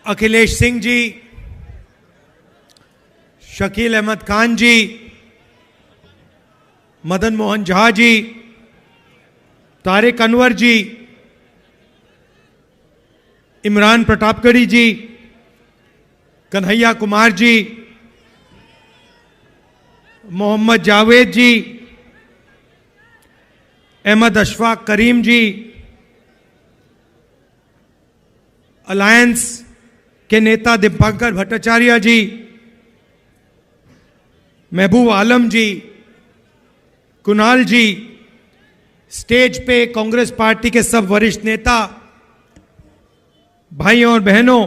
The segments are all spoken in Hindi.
अखिलेश सिंह जी, शकील अहमद खान जी, मदन मोहन झा जी, तारिक अनवर जी, इमरान प्रतापगढ़ी जी, कन्हैया कुमार जी, मोहम्मद जावेद जी, अहमद अशफाक करीम जी, अलायंस के नेता दीपंकर भट्टाचार्य जी, महबूब आलम जी, कुणाल जी, स्टेज पे कांग्रेस पार्टी के सब वरिष्ठ नेता, भाइयों और बहनों,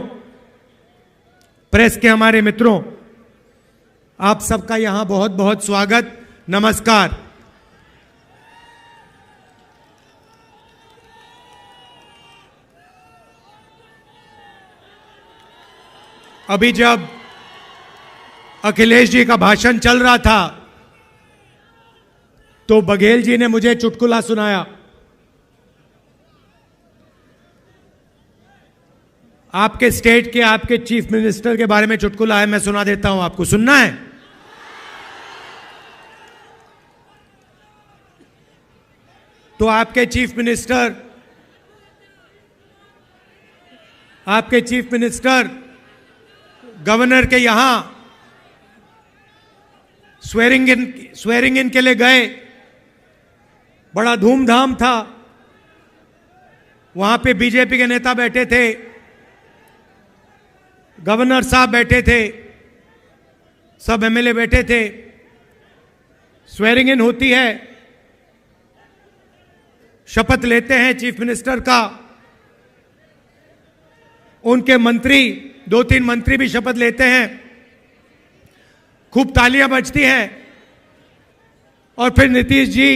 प्रेस के हमारे मित्रों, आप सबका यहां बहुत बहुत स्वागत, नमस्कार। अभी जब अखिलेश जी का भाषण चल रहा था तो बघेल जी ने मुझे चुटकुला सुनाया। आपके स्टेट के आपके चीफ मिनिस्टर के बारे में चुटकुला है, मैं सुना देता हूं आपको, सुनना है? तो आपके चीफ मिनिस्टर गवर्नर के यहां स्वेरिंग इन के लिए गए, बड़ा धूमधाम था। वहां पे बीजेपी के नेता बैठे थे, गवर्नर साहब बैठे थे, सब एमएलए बैठे थे। स्वेरिंग इन होती है, शपथ लेते हैं चीफ मिनिस्टर का। उनके मंत्री, 2-3 मंत्री भी शपथ लेते हैं, खूब तालियां बजती हैं और फिर नीतीश जी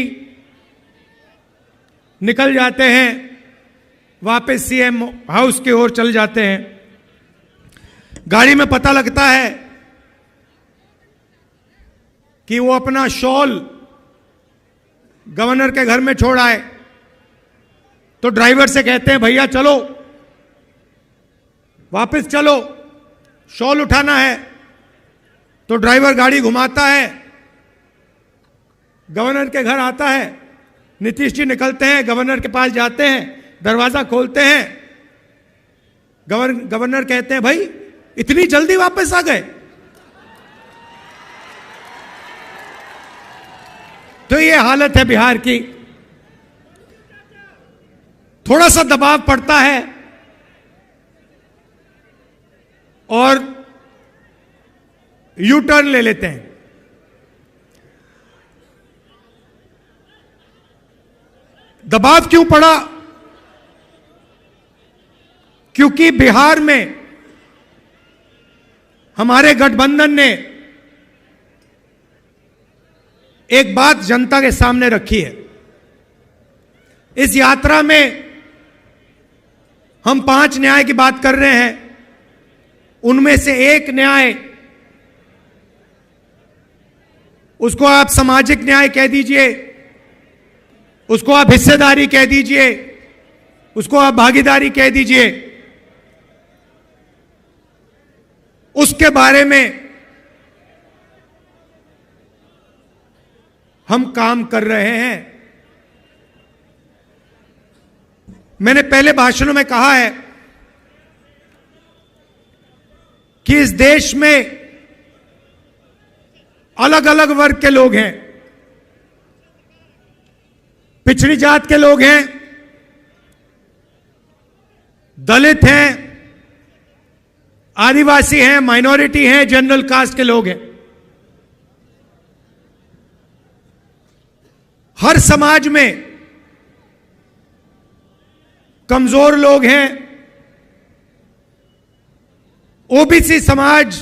निकल जाते हैं, वापस सीएम हाउस की ओर चल जाते हैं। गाड़ी में पता लगता है कि वो अपना शॉल गवर्नर के घर में छोड़ आए, तो ड्राइवर से कहते हैं भैया चलो, वापस चलो, शॉल उठाना है। तो ड्राइवर गाड़ी घुमाता है, गवर्नर के घर आता है। नीतीश जी निकलते हैं, गवर्नर के पास जाते हैं, दरवाजा खोलते हैं। गवर्नर कहते हैं भाई इतनी जल्दी वापस आ गए? तो ये हालत है बिहार की। थोड़ा सा दबाव पड़ता है और यू टर्न ले लेते हैं। दबाव क्यों पड़ा? क्योंकि बिहार में हमारे गठबंधन ने एक बात जनता के सामने रखी है। इस यात्रा में हम 5 न्याय की बात कर रहे हैं, उनमें से एक न्याय, उसको आप सामाजिक न्याय कह दीजिए, उसको आप हिस्सेदारी कह दीजिए, उसको आप भागीदारी कह दीजिए, उसके बारे में हम काम कर रहे हैं। मैंने पहले भाषणों में कहा है कि इस देश में अलग अलग वर्ग के लोग हैं। पिछड़ी जात के लोग हैं, दलित हैं, आदिवासी हैं, माइनॉरिटी हैं, जनरल कास्ट के लोग हैं। हर समाज में कमजोर लोग हैं। ओबीसी समाज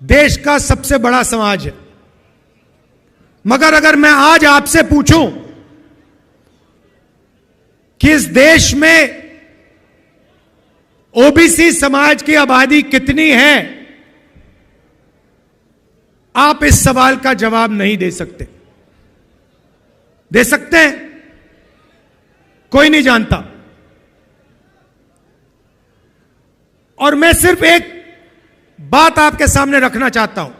देश का सबसे बड़ा समाज है। मगर अगर मैं आज आपसे पूछूं कि इस देश में ओबीसी समाज की आबादी कितनी है, आप इस सवाल का जवाब नहीं दे सकते। दे सकते हैं? कोई नहीं जानता। और मैं सिर्फ एक बात आपके सामने रखना चाहता हूं।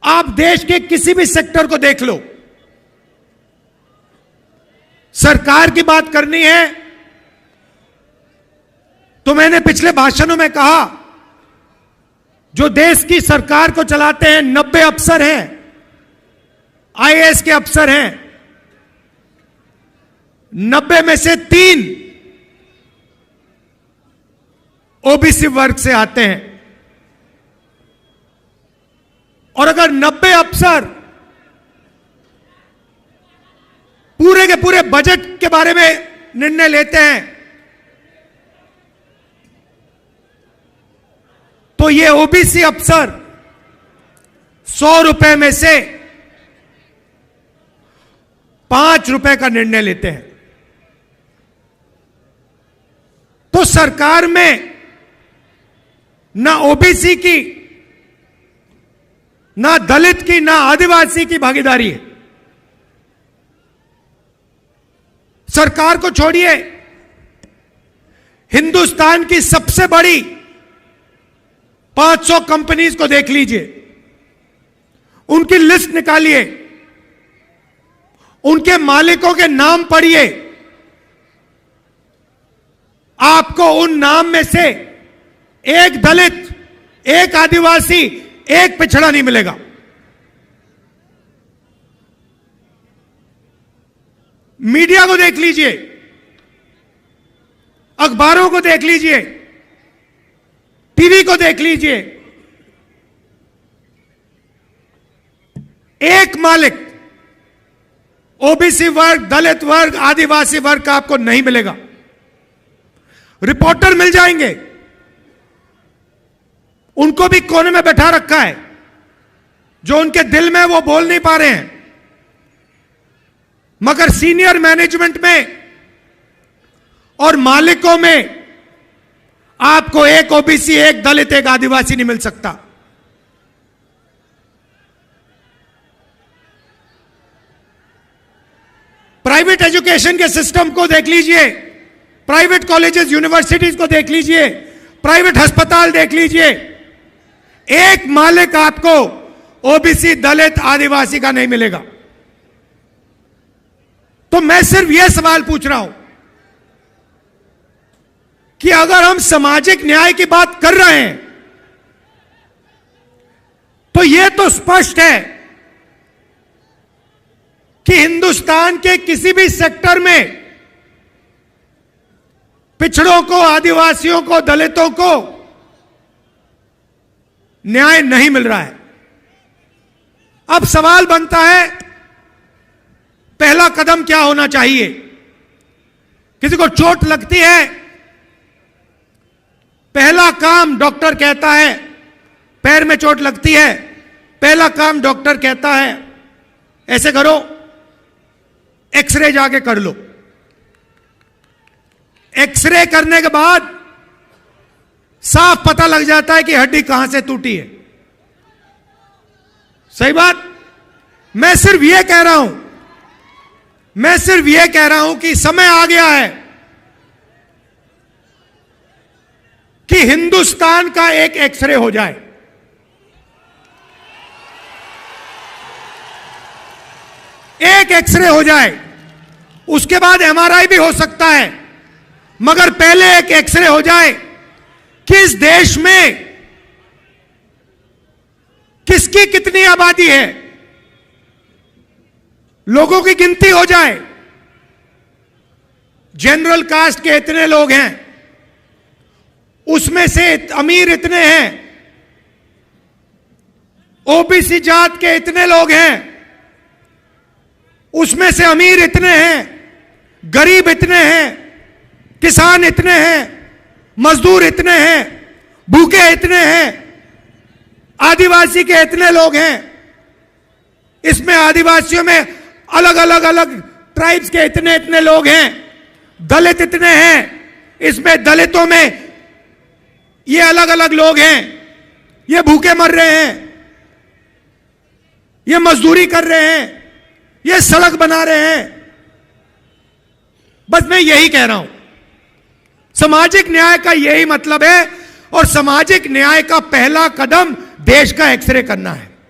आप देश के किसी भी सेक्टर को देख लो, सरकार की बात करनी है तो मैंने पिछले भाषणों में कहा, जो देश की सरकार को चलाते हैं 90 अफसर हैं, आईएएस के अफसर हैं, 90 में से 3 ओबीसी वर्ग से आते हैं। और अगर 90 अफसर पूरे के पूरे बजट के बारे में निर्णय लेते हैं तो ये ओबीसी अफसर 100 रुपए में से 5 रुपए का निर्णय लेते हैं। तो सरकार में ना ओबीसी की, ना दलित की, ना आदिवासी की भागीदारी है। सरकार को छोड़िए, हिंदुस्तान की सबसे बड़ी 500 कंपनीज को देख लीजिए, उनकी लिस्ट निकालिए, उनके मालिकों के नाम पढ़िए, आपको उन नाम में से एक दलित, एक आदिवासी, एक पिछड़ा नहीं मिलेगा। मीडिया को देख लीजिए, अखबारों को देख लीजिए, टीवी को देख लीजिए, एक मालिक ओबीसी वर्ग, दलित वर्ग, आदिवासी वर्ग का आपको नहीं मिलेगा। रिपोर्टर मिल जाएंगे, उनको भी कोने में बैठा रखा है, जो उनके दिल में वो बोल नहीं पा रहे हैं। मगर सीनियर मैनेजमेंट में और मालिकों में आपको एक ओबीसी, एक दलित, एक आदिवासी नहीं मिल सकता। प्राइवेट एजुकेशन के सिस्टम को देख लीजिए, प्राइवेट कॉलेजेस, यूनिवर्सिटीज को देख लीजिए, प्राइवेट अस्पताल देख लीजिए, एक मालिक आपको ओबीसी, दलित, आदिवासी का नहीं मिलेगा। तो मैं सिर्फ यह सवाल पूछ रहा हूं कि अगर हम सामाजिक न्याय की बात कर रहे हैं तो यह तो स्पष्ट है कि हिंदुस्तान के किसी भी सेक्टर में पिछड़ों को, आदिवासियों को, दलितों को न्याय नहीं मिल रहा है। अब सवाल बनता है, पहला कदम क्या होना चाहिए? किसी को चोट लगती है, पहला काम डॉक्टर कहता है, पैर में चोट लगती है, पहला काम डॉक्टर कहता है ऐसे करो, एक्सरे जाके कर लो। एक्सरे करने के बाद साफ पता लग जाता है कि हड्डी कहां से टूटी है। सही बात? मैं सिर्फ यह कह रहा हूं, कि समय आ गया है कि हिंदुस्तान का एक एक्सरे हो जाए। एक एक्सरे हो जाए, उसके बाद एमआरआई भी हो सकता है, मगर पहले एक एक्सरे हो जाए कि इस देश में किसकी कितनी आबादी है, लोगों की गिनती हो जाए। जनरल कास्ट के इतने लोग हैं, उसमें से अमीर इतने हैं, ओबीसी जात के इतने लोग हैं, उसमें से अमीर इतने हैं, गरीब इतने हैं, किसान इतने हैं, मजदूर इतने हैं, भूखे इतने हैं, आदिवासी के इतने लोग हैं, इसमें आदिवासियों में अलग अलग ट्राइब्स के इतने इतने लोग हैं, दलित इतने हैं, इसमें दलितों में ये अलग अलग लोग हैं, ये भूखे मर रहे हैं, ये मजदूरी कर रहे हैं, ये सड़क बना रहे हैं। बस मैं यही कह रहा हूं सामाजिक न्याय का यही मतलब है, और सामाजिक न्याय का पहला कदम देश का एक्सरे करना है।